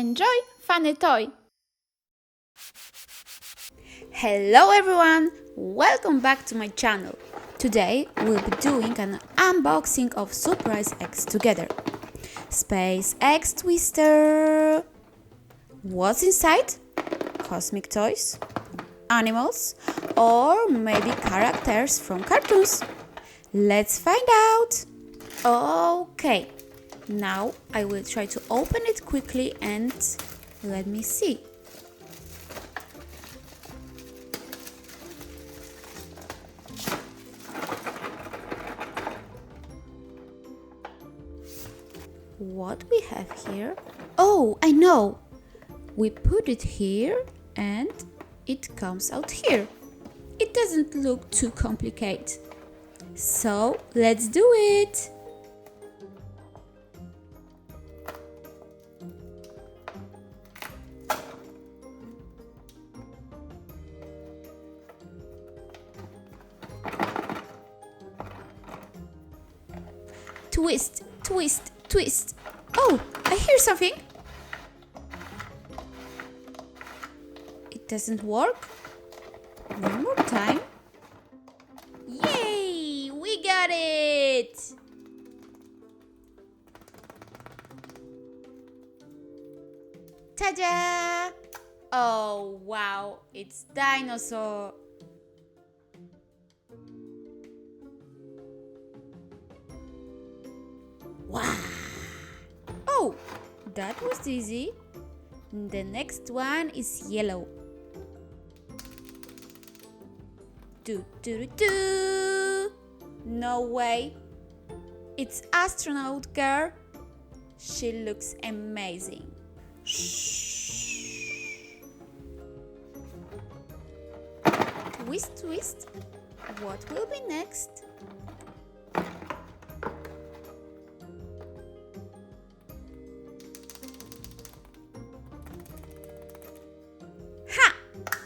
Enjoy funny toy! Hello everyone! Welcome back to my channel. Today we'll be doing an unboxing of surprise eggs together. Space Eggs Twister! What's inside? Cosmic toys? Animals? Or maybe characters from cartoons? Let's find out! Okay, now I will try to open it quickly and let me see. What we have here? Oh, I know! We put it here and it comes out here. It doesn't look too complicated. So let's do it! Twist, twist, twist. Oh, I hear something. It doesn't work. One more time. Yay! We got it! Ta-da! Oh, wow, it's dinosaur. Wow! Oh, that was easy. The next one is yellow. Do do do do! No way! It's astronaut girl. She looks amazing. Shh. Twist, twist. What will be next? Ha!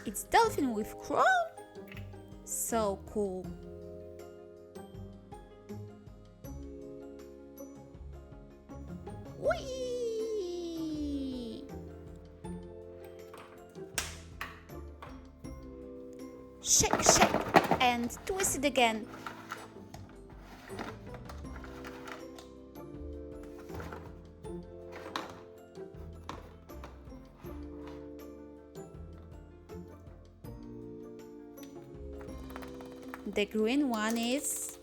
It's dolphin with crown. So cool. Whee! Shake, shake, and twist it again. The green one is...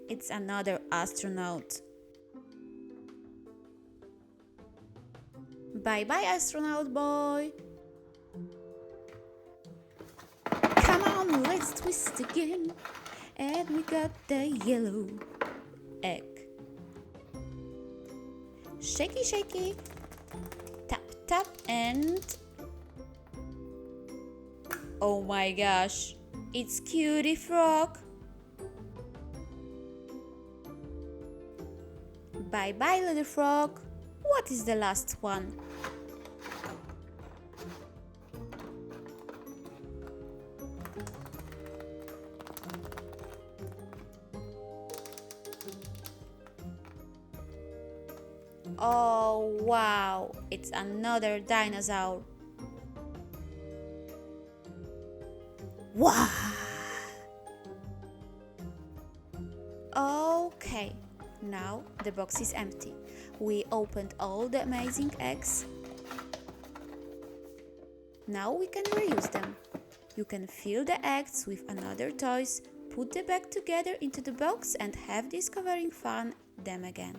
It's another astronaut. Bye-bye, astronaut boy. Come on, let's twist again. And we got the yellow egg. Shaky, shaky. Tap, tap, and... Oh my gosh, it's Cutie Frog. Bye-bye, little frog. What is the last one? Oh wow, it's another dinosaur. Wow! Okay, now the box is empty. We opened all the amazing eggs. Now we can reuse them. You can fill the eggs with another toys, put the bag together into the box and have discovering fun them again.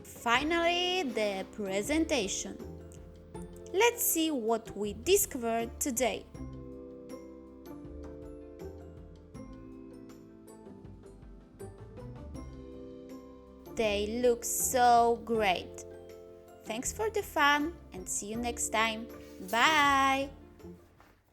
Finally, the presentation. Let's see what we discovered today. They look so great. Thanks for the fun and see you next time. Bye!